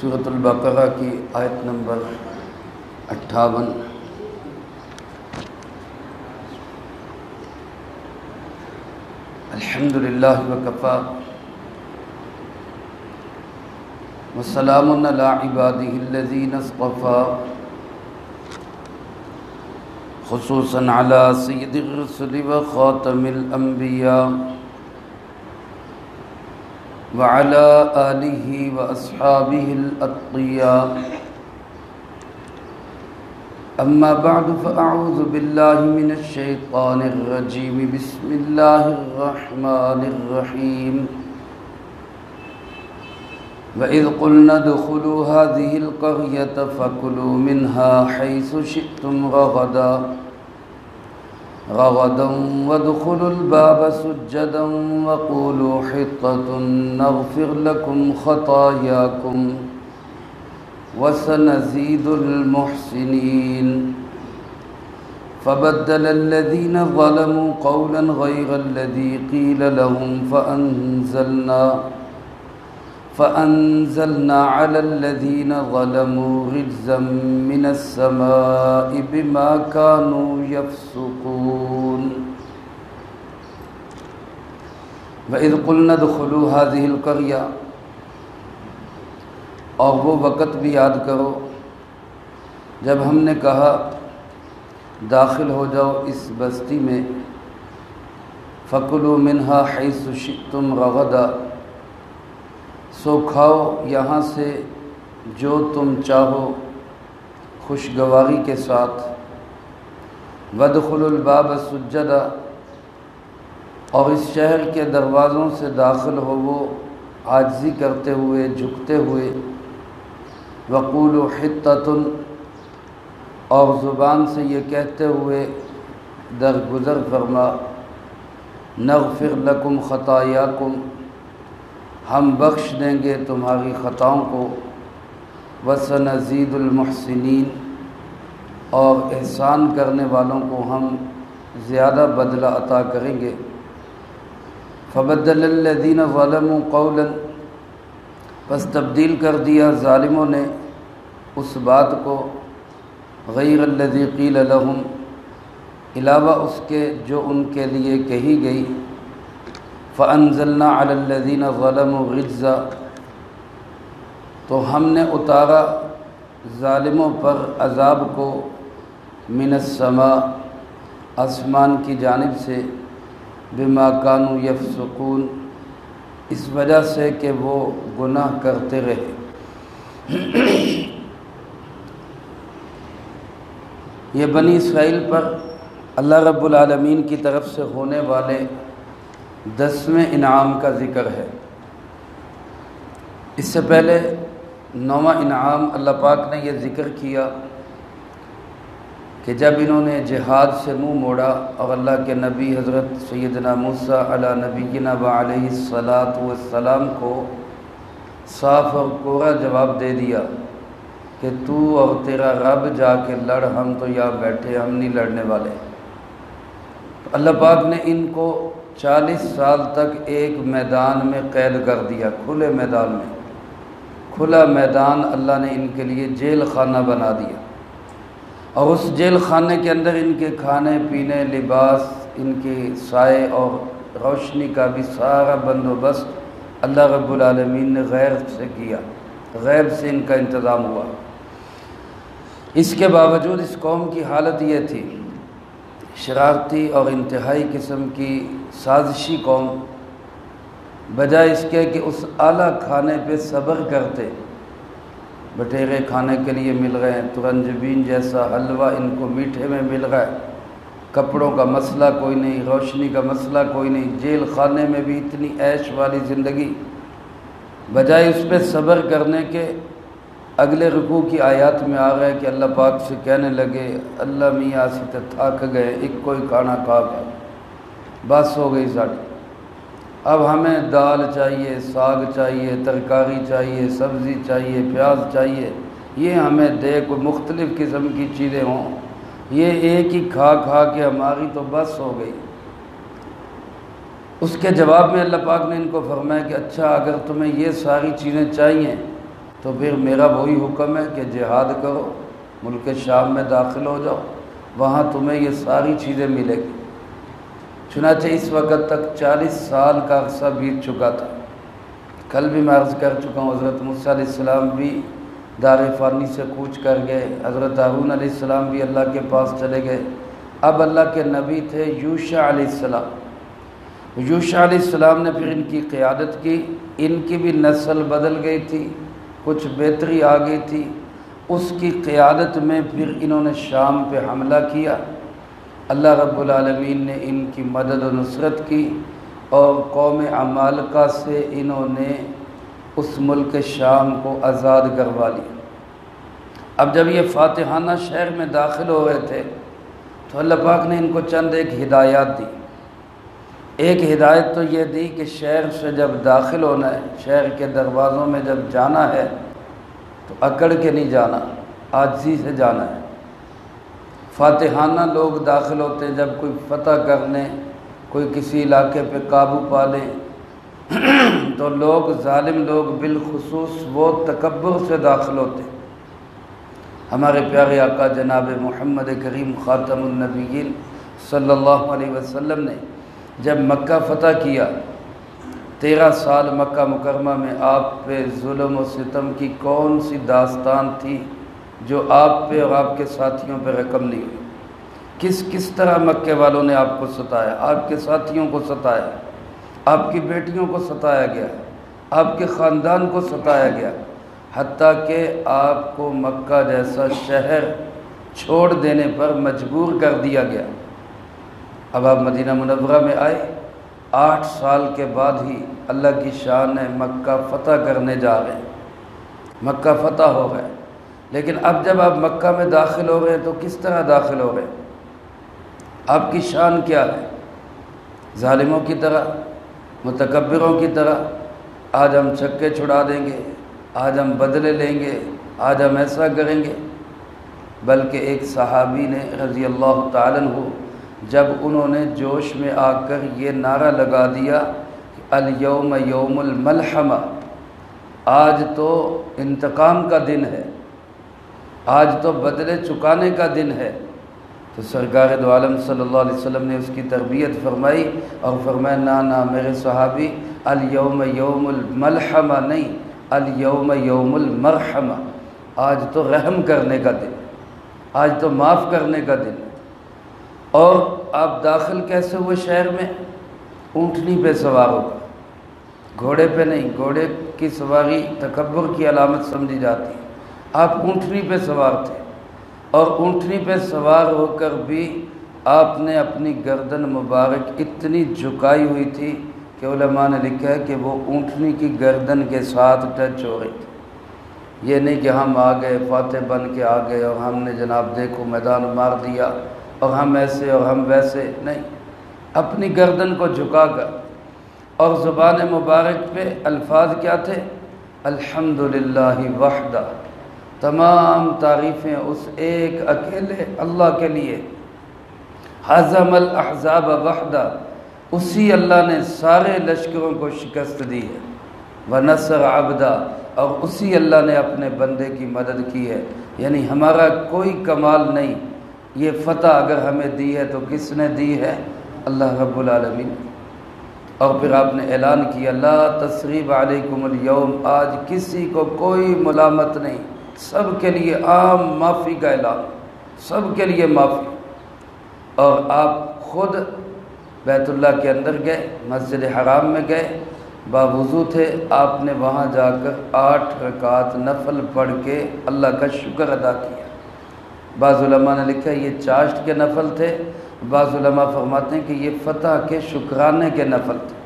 سورۃ البقرہ کی آیت نمبر 58۔ الحمدللہ وکفی وسلام علی عبادہ الذین اصطفی، خصوصاً علی سید الرسل وخاتم الانبیاء وعلى آلہ واصحابہ الاتقیاء۔ اما بعد فاعوذ باللہ من الشیطان الرجیم، بسم اللہ الرحمن الرحیم۔ وَإِذْ قُلْنَا ادْخُلُوا هَٰذِهِ الْقَرْيَةَ فَكُلُوا مِنْهَا حَيْثُ شِئْتُمْ رَغَدًا وَادْخُلُوا الْبَابَ سُجَّدًا وَقُولُوا حِطَّةٌ نَغْفِرْ لَكُمْ خَطَايَاكُمْ وَسَنَزِيدُ الْمُحْسِنِينَ۔ فَبَدَّلَ الَّذِينَ ظَلَمُوا قَوْلًا غَيْرَ الَّذِي قِيلَ لَهُمْ فَأَنزَلْنَا عَلَى الَّذِينَ ظَلَمُوا رِجْزًا مِّنَ السَّمَاءِ بِمَا كَانُوا يَفْسُقُونَ۔ وَإِذْ قُلْنَا ادْخُلُوا هَٰذِهِ الْقَرْيَةَ، اور وہ وقت بھی یاد کرو جب ہم نے کہا داخل ہو جاؤ اس بستی میں، فَكُلُوا مِنْهَا حَيْثُ شِئْتُمْ رَغَدًا، سو کھاؤ یہاں سے جو تم چاہو خوشگواری کے ساتھ۔ وَادْخُلُوا الْبَابَ سُجَّدًا، اور اس شہر کے دروازوں سے داخل ہو وہ عاجزی کرتے ہوئے، جھکتے ہوئے۔ وَقُولُوا حِطَّةٌ، اور زبان سے یہ کہتے ہوئے درگزر فرما، نغفر لکم خطایاکم، ہم بخش دیں گے تمہاری خطاؤں کو۔ وَسَنَزِيدُ الْمُحْسِنِينَ، اور احسان کرنے والوں کو ہم زیادہ بدلہ عطا کریں گے۔ فَبَدَّلَ الَّذِينَ ظَلَمُوا قَوْلًا، پس تبدیل کر دیا ظالموں نے اس بات کو، غیر الذی قیل لہم، علاوہ اس کے جو ان کے لیے کہی گئی۔ فَأَنزَلْنَا عَلَى الَّذِينَ ظَلَمُوا رِجْزًا، تو ہم نے اتارا ظالموں پر عذاب کو، من السماء، آسمان کی جانب سے، بما كانوا يفسقون، اس وجہ سے کہ وہ گناہ کرتے رہے۔ یہ بنی اسرائیل پر اللہ رب العالمین کی طرف سے ہونے والے 10ویں انعام کا ذکر ہے۔ اس سے پہلے 9واں انعام اللہ پاک نے یہ ذکر کیا کہ جب انہوں نے جہاد سے منہ موڑا اور اللہ کے نبی حضرت سیدنا موسیٰ علی نبینا وعلیہ الصلاۃ والسلام کو صاف اور کورا جواب دے دیا کہ تو اور تیرا رب جا کے لڑ، ہم تو یہاں بیٹھے، ہم نہیں لڑنے والے۔ تو اللہ پاک نے ان کو 40 سال تک ایک میدان میں قید کر دیا، کھلے میدان میں۔ کھلا میدان اللہ نے ان کے لیے جیل خانہ بنا دیا، اور اس جیل خانے کے اندر ان کے کھانے پینے، لباس، ان کے سائے اور روشنی کا بھی سارا بندوبست اللہ رب العالمین نے غیب سے کیا، غیب سے ان کا انتظام ہوا۔ اس کے باوجود اس قوم کی حالت یہ تھی، شرارتی اور انتہائی قسم کی سازشی قوم، بجائے اس کے کہ اس اعلیٰ کھانے پہ صبر کرتے۔ بٹیرے کھانے کے لیے مل رہے ہیں، ترنجبین جیسا حلوہ ان کو میٹھے میں مل رہا ہے، کپڑوں کا مسئلہ کوئی نہیں، روشنی کا مسئلہ کوئی نہیں، جیل خانے میں بھی اتنی عیش والی زندگی، بجائے اس پہ صبر کرنے کے اگلے رکوع کی آیات میں آ گئے کہ اللہ پاک سے کہنے لگے، اللہ میاں سے تھک گئے، ایک کوئی کھانا کھا کر بس ہو گئی ساڑھی، اب ہمیں دال چاہیے، ساگ چاہیے، ترکاری چاہیے، سبزی چاہیے، پیاز چاہیے، یہ ہمیں دے، کوئی مختلف قسم کی چیزیں ہوں، یہ ایک ہی کھا کھا کے ہماری تو بس ہو گئی۔ اس کے جواب میں اللہ پاک نے ان کو فرمایا کہ اچھا اگر تمہیں یہ ساری چیزیں چاہیے تو پھر میرا وہی حکم ہے کہ جہاد کرو، ملک شام میں داخل ہو جاؤ، وہاں تمہیں یہ ساری چیزیں ملے گی۔ چنانچہ اس وقت تک 40 سال کا عرصہ بیت چکا تھا۔ کل بھی میں عرض کر چکا ہوں، حضرت موسیٰ علیہ السلام بھی دار فانی سے کوچ کر گئے، حضرت ہارون علیہ السلام بھی اللہ کے پاس چلے گئے۔ اب اللہ کے نبی تھے یوشع علیہ السلام۔ یوشع علیہ السلام نے پھر ان کی قیادت کی، ان کی بھی نسل بدل گئی تھی، کچھ بہتری آ گئی تھی۔ اس کی قیادت میں پھر انہوں نے شام پہ حملہ کیا۔ اللہ رب العالمین نے ان کی مدد و نصرت کی اور قوم عمالقہ سے انہوں نے اس ملک شام کو آزاد کروا لیا۔ اب جب یہ فاتحانہ شہر میں داخل ہو رہے تھے تو اللہ پاک نے ان کو چند ایک ہدایات دی۔ ایک ہدایت تو یہ دی کہ شہر سے جب داخل ہونا ہے، شہر کے دروازوں میں جب جانا ہے تو اکڑ کے نہیں جانا، عاجزی سے جانا ہے۔ فاتحانہ لوگ داخل ہوتے ہیں جب کوئی فتح کرنے، کوئی کسی علاقے پہ قابو پا لیں تو لوگ، ظالم لوگ بالخصوص وہ تکبر سے داخل ہوتے ہیں۔ ہمارے پیارے آقا جناب محمد کریم خاتم النبیین صلی اللہ علیہ وسلم نے جب مکہ فتح کیا، 13 سال مکہ مکرمہ میں آپ پہ ظلم و ستم کی کون سی داستان تھی جو آپ پہ اور آپ کے ساتھیوں پہ رقم نہیں ہوئی؟ کس طرح مکے والوں نے آپ کو ستایا، آپ کے ساتھیوں کو ستایا، آپ کی بیٹیوں کو ستایا گیا، آپ کے خاندان کو ستایا گیا، حتیٰ کہ آپ کو مکہ جیسا شہر چھوڑ دینے پر مجبور کر دیا گیا۔ اب آپ مدینہ منورہ میں آئے، 8 سال کے بعد ہی اللہ کی شان ہے مکہ فتح کرنے جا رہے ہیں، مکہ فتح ہو گئے۔ لیکن اب جب آپ مکہ میں داخل ہو رہے ہیں تو کس طرح داخل ہو رہے ہیں؟ آپ کی شان کیا ہے؟ ظالموں کی طرح، متکبروں کی طرح آج ہم چھکے چھڑا دیں گے، آج ہم بدلے لیں گے، آج ہم ایسا کریں گے؟ بلکہ ایک صحابی نے رضی اللہ تعالیٰ عنہ جب انہوں نے جوش میں آ کر یہ نعرہ لگا دیا کہ الیوم یوم الملحمہ، آج تو انتقام کا دن ہے، آج تو بدلے چکانے کا دن ہے، تو سرکار دو عالم صلی اللہ علیہ وسلم نے اس کی تربیت فرمائی اور فرمایا نا میرے صحابی، الیوم یوم الملحمہ نہیں، الیوم یوم المرحمہ، آج تو رحم کرنے کا دن، آج تو معاف کرنے کا دن۔ اور آپ داخل کیسے ہوئے شہر میں؟ اونٹنی پہ سوار ہو کر، گھوڑے پہ نہیں۔ گھوڑے کی سواری تکبر کی علامت سمجھی جاتی ہے، آپ اونٹنی پہ سوار تھے، اور اونٹنی پہ سوار ہو کر بھی آپ نے اپنی گردن مبارک اتنی جھکائی ہوئی تھی کہ علماء نے لکھا ہے کہ وہ اونٹنی کی گردن کے ساتھ ٹچ ہو رہی تھی۔ یہ نہیں کہ ہم آ گئے، فاتح بن کے آ گئے اور ہم نے جناب دیکھو میدان مار دیا اور ہم ایسے اور ہم ویسے، نہیں، اپنی گردن کو جھکا کر۔ اور زبان مبارک پہ الفاظ کیا تھے؟ الحمدللہ وحدہ، تمام تعریفیں اس ایک اکیلے اللہ کے لیے۔ حزم الاحزاب وحدہ، اسی اللہ نے سارے لشکروں کو شکست دی ہے۔ ونصر عبدہ، اور اسی اللہ نے اپنے بندے کی مدد کی ہے۔ یعنی ہمارا کوئی کمال نہیں، یہ فتح اگر ہمیں دی ہے تو کس نے دی ہے؟ اللہ رب العالمین۔ اور پھر آپ نے اعلان کیا لا تثریب علیکم اليوم، آج کسی کو کوئی ملامت نہیں، سب کے لیے عام معافی کا اعلان، سب کے لیے معافی۔ اور آپ خود بیت اللہ کے اندر گئے، مسجد حرام میں گئے، باوضو تھے، آپ نے وہاں جا کر 8 رکعت نفل پڑھ کے اللہ کا شکر ادا کیا۔ بعض علماء نے لکھا یہ چاشت کے نفل تھے، بعض علماء فرماتے ہیں کہ یہ فتح کے شکرانے کے نفل تھے۔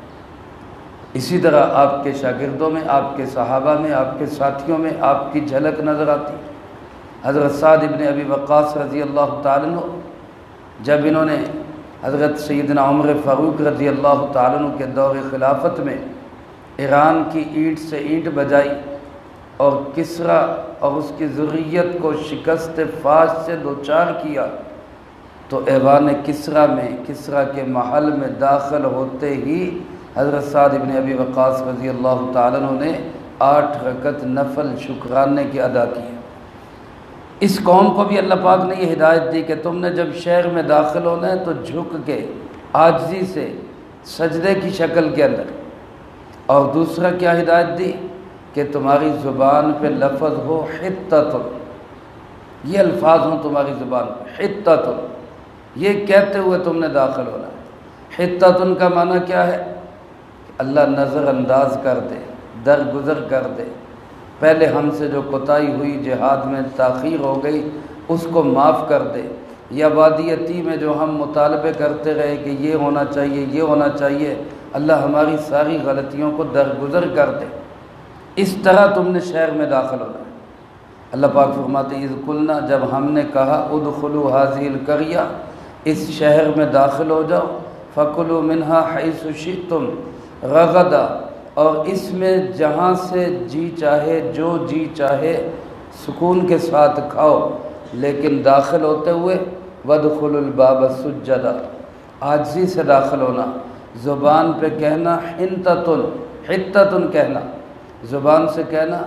اسی طرح آپ کے شاگردوں میں، آپ کے صحابہ میں، آپ کے ساتھیوں میں آپ کی جھلک نظر آتی۔ حضرت سعد ابن ابی وقاص رضی اللہ تعالیٰ عنہ جب انہوں نے حضرت سیدنا عمر فاروق رضی اللہ تعالیٰ عنہ کے دور خلافت میں ایران کی اینٹ سے اینٹ بجائی اور کسریٰ اور اس کی ذریت کو شکست فاش سے دوچار کیا، تو ایوان کسریٰ میں، کسریٰ کے محل میں داخل ہوتے ہی حضرت سعد ابن ابی وقاص رضی اللہ تعالیٰ عنہ نے 8 رکعت نفل شکرانے کی ادا کی ہے۔ اس قوم کو بھی اللہ پاک نے یہ ہدایت دی کہ تم نے جب شہر میں داخل ہونا ہے تو جھک کے عاجزی سے سجدے کی شکل کے اندر، اور دوسرا کیا ہدایت دی کہ تمہاری زبان پہ لفظ ہو حطۃ، یہ الفاظ ہوں تمہاری زبان پہ حطۃ، یہ کہتے ہوئے تم نے داخل ہونا ہے۔ حطۃ کا معنی کیا ہے؟ اللہ نظر انداز کر دے، درگزر کر دے، پہلے ہم سے جو کوتاہی ہوئی، جہاد میں تاخیر ہو گئی، اس کو معاف کر دے، یا وادیتی میں جو ہم مطالبے کرتے رہے کہ یہ ہونا چاہیے، یہ ہونا چاہیے، اللہ ہماری ساری غلطیوں کو درگزر کر دے۔ اس طرح تم نے شہر میں داخل ہونا ہے۔ اللہ پاک فرماتے ہیں اذ قلنا، جب ہم نے کہا ادخلوا هذه القرية، اس شہر میں داخل ہو جاؤ، فکلوا منها حيث شئتم رغدا، اور اس میں جہاں سے جی چاہے، جو جی چاہے سکون کے ساتھ کھاؤ، لیکن داخل ہوتے ہوئے وادخلوا الباب سجدا، عاجزی سے داخل ہونا، زبان پہ کہنا حطۃ کہنا، زبان سے کہنا،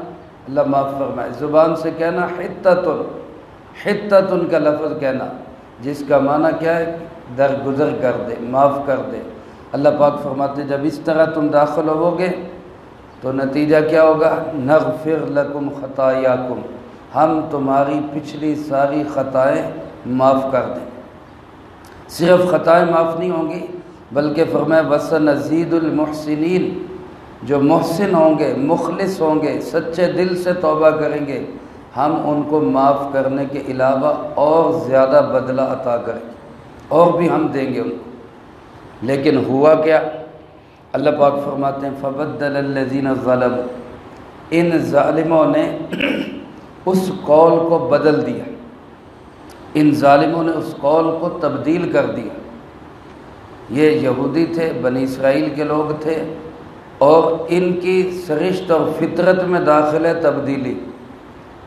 اللہ معاف فرمائے، زبان سے کہنا حطۃ کا لفظ کہنا، جس کا معنی کیا ہے؟ درگزر کر دے، معاف کر دے۔ اللہ پاک فرماتے جب اس طرح تم داخل ہوو گے تو نتیجہ کیا ہوگا؟ نغفر لکم خطایاکم، ہم تمہاری پچھلی ساری خطائیں معاف کر دیں۔ صرف خطائیں معاف نہیں ہوں گی، بلکہ فرمایا وَسَنَزِيدُ الْمُحْسِنِينَ، جو محسن ہوں گے، مخلص ہوں گے، سچے دل سے توبہ کریں گے، ہم ان کو معاف کرنے کے علاوہ اور زیادہ بدلہ عطا کریں گے، اور بھی ہم دیں گے ان کو۔ لیکن ہوا کیا؟ اللہ پاک فرماتے ہیں فَبَدَّلَ الَّذِينَ ظَلَمُوا، ان ظالموں نے اس قول کو بدل دیا، ان ظالموں نے اس قول کو تبدیل کر دیا۔ یہ یہودی تھے، بنی اسرائیل کے لوگ تھے، اور ان کی سرشت اور فطرت میں داخل ہے تبدیلی۔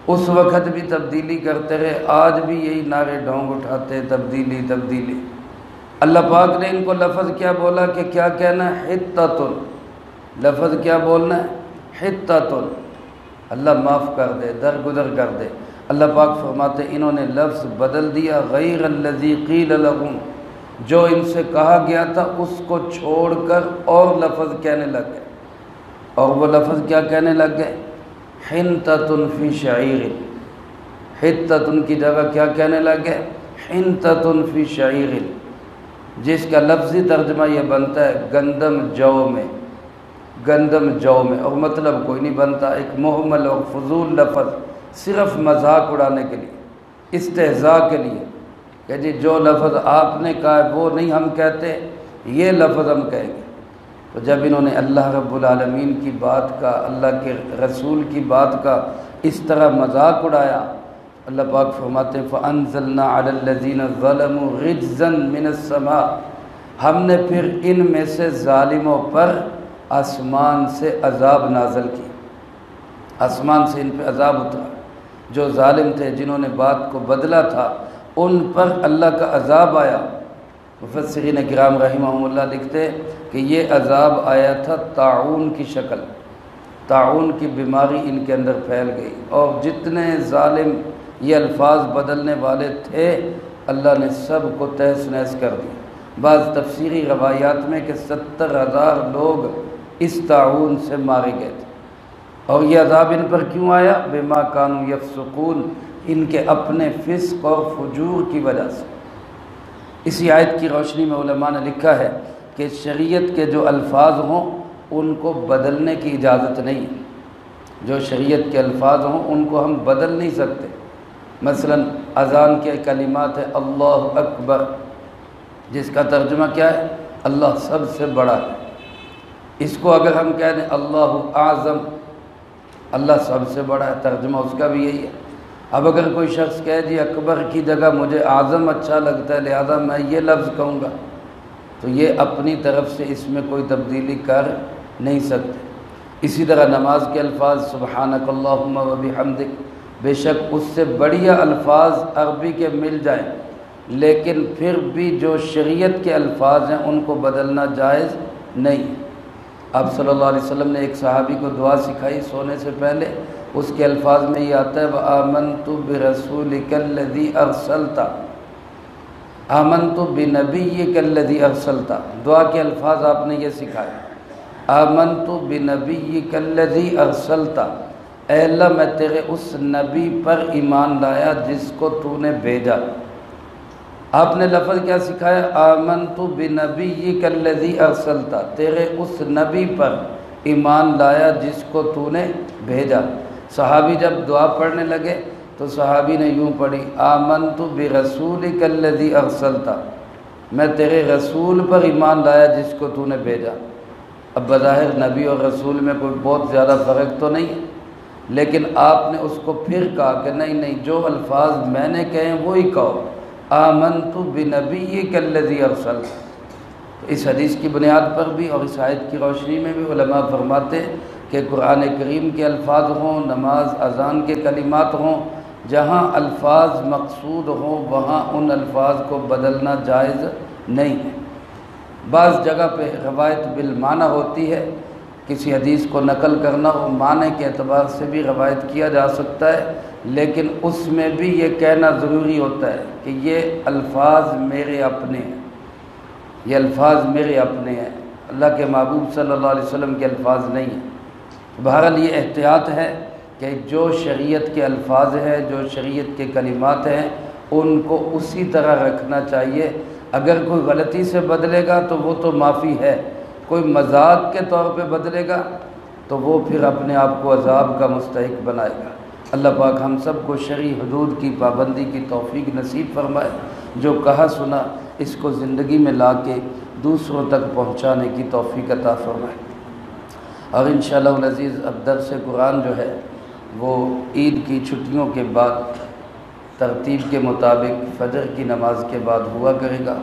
اس وقت بھی تبدیلی کرتے رہے، آج بھی یہی نعرے ڈھونگ اٹھاتے، تبدیلی تبدیلی۔ اللہ پاک نے ان کو لفظ کیا بولا کہ کیا کہنا ہے؟ حطۃ، لفظ کیا بولنا ہے؟ حطۃ، اللہ معاف کر دے، درگزر کر دے۔ اللہ پاک فرماتے انہوں نے لفظ بدل دیا، غیر الذی قیل لہم، جو ان سے کہا گیا تھا اس کو چھوڑ کر اور لفظ کہنے لگ گئے، اور وہ لفظ کیا کہنے لگ گئے؟ حنطۃ فی شعیر، حطۃ کی جگہ کیا کہنے لگ گئے؟ حنطۃ فی شعیر، جس کا لفظی ترجمہ یہ بنتا ہے گندم جو میں، گندم جو میں، اور مطلب کوئی نہیں بنتا، ایک محمل اور فضول لفظ، صرف مذاق اڑانے کے لیے، استہزاء کے لیے، کہ جی جو لفظ آپ نے کہا ہے وہ نہیں ہم کہتے، یہ لفظ ہم کہیں گے۔ تو جب انہوں نے اللہ رب العالمین کی بات کا، اللہ کے رسول کی بات کا اس طرح مذاق اڑایا، اللہ پاک فرماتے ہیں فَأَنزَلْنَا عَلَى الَّذِينَ ظَلَمُوا رِجْزًا مِّنَ السَّمَاءِ، ہم نے پھر ان میں سے ظالموں پر آسمان سے عذاب نازل کی، آسمان سے ان پہ عذاب اترا۔ جو ظالم تھے، جنہوں نے بات کو بدلا تھا، ان پر اللہ کا عذاب آیا۔ مفسرین کرام رحمہم اللہ لکھتے کہ یہ عذاب آیا تھا طاعون کی شکل، طاعون کی بیماری ان کے اندر پھیل گئی، اور جتنے ظالم یہ الفاظ بدلنے والے تھے اللہ نے سب کو تہس نہس کر دیا۔ بعض تفسیری روایات میں کہ 70,000 لوگ اس طاعون سے مارے گئے تھے، اور یہ عذاب ان پر کیوں آیا؟ بما کانوا یفسقون، ان کے اپنے فسق اور فجور کی وجہ سے۔ اسی آیت کی روشنی میں علماء نے لکھا ہے کہ شریعت کے جو الفاظ ہوں ان کو بدلنے کی اجازت نہیں ہے، جو شریعت کے الفاظ ہوں ان کو ہم بدل نہیں سکتے۔ مثلا اذان کے کلمات ہے اللہ اکبر، جس کا ترجمہ کیا ہے؟ اللہ سب سے بڑا ہے۔ اس کو اگر ہم کہہ دیں اللہ اعظم، اللہ سب سے بڑا ہے، ترجمہ اس کا بھی یہی ہے۔ اب اگر کوئی شخص کہہ جی اکبر کی جگہ مجھے اعظم اچھا لگتا ہے لہذا میں یہ لفظ کہوں گا، تو یہ اپنی طرف سے اس میں کوئی تبدیلی کر نہیں سکتے۔ اسی طرح نماز کے الفاظ سبحانک اللہم و بحمدک، بے شک اس سے بڑھیا الفاظ عربی کے مل جائیں، لیکن پھر بھی جو شریعت کے الفاظ ہیں ان کو بدلنا جائز نہیں۔ آپ صلی اللہ علیہ وسلم نے ایک صحابی کو دعا سکھائی سونے سے پہلے، اس کے الفاظ میں یہ آتا ہے وَآمَنْتُ بِرَسُولِكَ الَّذِي أَرْسَلْتَ، آمنتُ بِنَبِيِّكَ الَّذِي أَرْسَلْتَ، دعا کے الفاظ آپ نے یہ سکھائے، آمنتُ بِنَبِيِّكَ الَّذِي أَرْسَلْتَ، اے اللہ میں تیرے اس نبی پر ایمان لایا جس کو تو نے بھیجا۔ آپ نے لفظ کیا سکھایا؟ آمنتُ بِنَبِيِّكَ الَّذِي أَرْسَلْتَ، تیرے اس نبی پر ایمان لایا جس کو تو نے بھیجا۔ صحابی جب دعا پڑھنے لگے تو صحابی نے یوں پڑھی آمنتُ بِرَسُولِكَ الَّذِي أَرْسَلْتَ، میں تیرے رسول پر ایمان لایا جس کو تو نے بھیجا۔ اب بظاہر نبی اور رسول میں کوئی بہت زیادہ فرق تو نہیں ہے، لیکن آپ نے اس کو پھر کہا کہ نہیں جو الفاظ میں نے کہے ہیں وہی کہو، آمنتُ بِنَبِيِّكَ الَّذِي أَرْسَلْتَ۔ تو اس حدیث کی بنیاد پر بھی اور اس آیت کی روشنی میں بھی علماء فرماتے ہیں کہ قرآن کریم کے الفاظ ہوں، نماز اذان کے کلمات ہوں، جہاں الفاظ مقصود ہوں وہاں ان الفاظ کو بدلنا جائز نہیں ہے۔ بعض جگہ پہ روایت بالمعنی ہوتی ہے، کسی حدیث کو نقل کرنا ہو معنی کے اعتبار سے بھی روایت کیا جا سکتا ہے، لیکن اس میں بھی یہ کہنا ضروری ہوتا ہے کہ یہ الفاظ میرے اپنے ہیں، یہ الفاظ میرے اپنے ہیں، اللہ کے محبوب صلی اللہ علیہ وسلم کے الفاظ نہیں ہیں۔ بہرحال یہ احتیاط ہے کہ جو شریعت کے الفاظ ہیں، جو شریعت کے کلمات ہیں، ان کو اسی طرح رکھنا چاہیے۔ اگر کوئی غلطی سے بدلے گا تو وہ تو معافی ہے، کوئی مذاق کے طور پہ بدلے گا تو وہ پھر اپنے آپ کو عذاب کا مستحق بنائے گا۔ اللہ پاک ہم سب کو شرعی حدود کی پابندی کی توفیق نصیب فرمائے، جو کہا سنا اس کو زندگی میں لا کے دوسروں تک پہنچانے کی توفیق عطا فرمائے۔ اور انشاءاللہ العزیز اب درس قرآن جو ہے وہ عید کی چھٹیوں کے بعد ترتیب کے مطابق فجر کی نماز کے بعد ہوا کرے گا،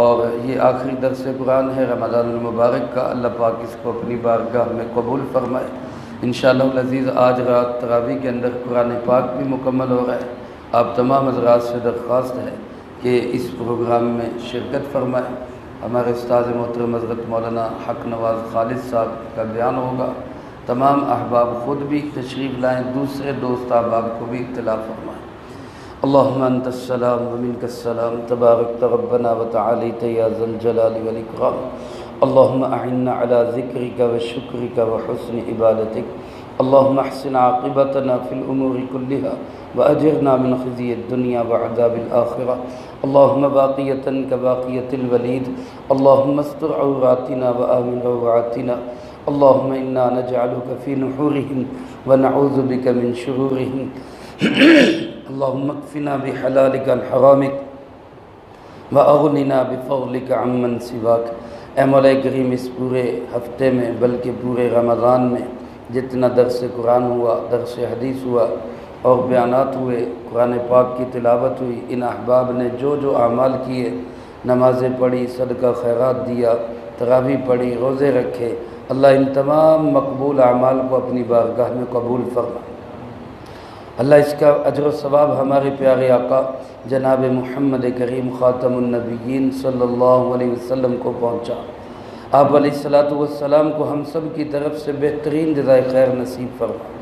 اور یہ آخری درس قرآن ہے رمضان المبارک کا۔ اللہ پاک اس کو اپنی بارگاہ میں قبول فرمائے۔ انشاءاللہ العزیز آج رات تراویح کے اندر قرآن پاک بھی مکمل ہو رہا ہے۔ آپ تمام حضرات سے درخواست ہے کہ اس پروگرام میں شرکت فرمائیں۔ ہمارے استاد محترم حضرت مولانا حق نواز خالد صاحب کا بیان ہوگا۔ تمام احباب خود بھی تشریف لائیں، دوسرے دوست احباب کو بھی اطلاع فرمائیں۔ اللہم انت السلام ومنک السلام، تبارکت ربنا وتعالیت یا ذا الجلال والاکرام۔ اللہم اعنا علی ذکرک وشکرک وحسن عبادتک۔ اللہم احسن عاقبتنا فی الامور کلہا واجرنا من خزی الدنیا وعذاب الآخرہ۔ اللہم باقیتا کباقیت الولید، اللہم استر عوراتنا وآمن روعاتنا۔ اللہم انا نجعلک فی نحورہم ونعوذ بک من شرورہم۔ اللہم اکفنا بحلالک عن حرامک واغننا بفضلک عمن سواک۔ اے مولا کریم، اس پورے ہفتے میں بلکہ پورے رمضان میں جتنا درس قرآن ہوا، درس حدیث ہوا اور بیانات ہوئے، قرآن پاک کی تلاوت ہوئی، ان احباب نے جو اعمال کیے، نمازیں پڑھی، صدقہ خیرات دیا، تراویح پڑھی، روزے رکھے، اللہ ان تمام مقبول اعمال کو اپنی بارگاہ میں قبول فرما۔ اللہ اس کا اجر و ثواب ہمارے پیارے آقا جناب محمد کریم خاتم النبیین صلی اللہ علیہ وسلم کو پہنچا۔ آپ علیہ السلام کو ہم سب کی طرف سے بہترین جزائے خیر نصیب فرما۔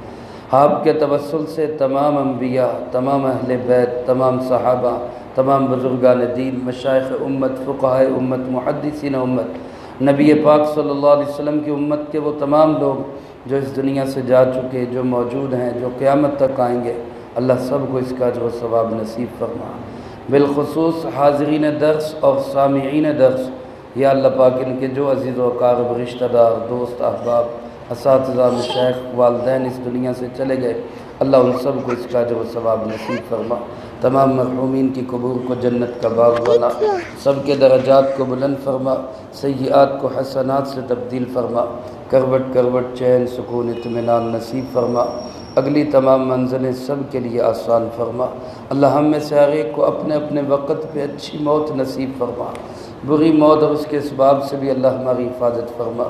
آپ کے توسل سے تمام انبیاء، تمام اہل بیت، تمام صحابہ، تمام بزرگان دین، مشائخ امت، فقہاء امت، محدثین امت، نبی پاک صلی اللہ علیہ وسلم کی امت کے وہ تمام لوگ جو اس دنیا سے جا چکے، جو موجود ہیں، جو قیامت تک آئیں گے، اللہ سب کو اس کا اجر و ثواب نصیب فرما۔ بالخصوص حاضرین درس اور سامعین درس، یا اللہ پاک ان کے جو عزیز و اقارب، رشتہ دار، دوست، احباب، اساتذہ، مشائخ، والدین اس دنیا سے چلے گئے، اللہ ان سب کو اس کا اجر و ثواب نصیب فرما۔ تمام مرحومین کی قبور کو جنت کا باغ بنا، سب کے درجات کو بلند فرما، سیئات کو حسنات سے تبدیل فرما، کروٹ کروٹ چین، سکون، اطمینان نصیب فرما، اگلی تمام منزلیں سب کے لیے آسان فرما۔ اللہ ہم میں سے ہر ایک کو اپنے اپنے وقت پہ اچھی موت نصیب فرما، بری موت اور اس کے اسباب سے بھی اللہ ہماری حفاظت فرما،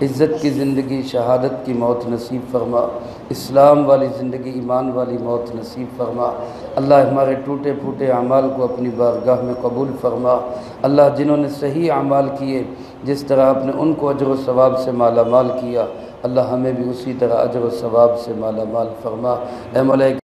عزت کی زندگی، شہادت کی موت نصیب فرما، اسلام والی زندگی، ایمان والی موت نصیب فرما۔ اللہ ہمارے ٹوٹے پھوٹے اعمال کو اپنی بارگاہ میں قبول فرما۔ اللہ جنہوں نے صحیح اعمال کیے، جس طرح آپ نے ان کو اجر و ثواب سے مالا مال کیا، اللہ ہمیں بھی اسی طرح اجر و ثواب سے مالا مال فرما۔ اے مولا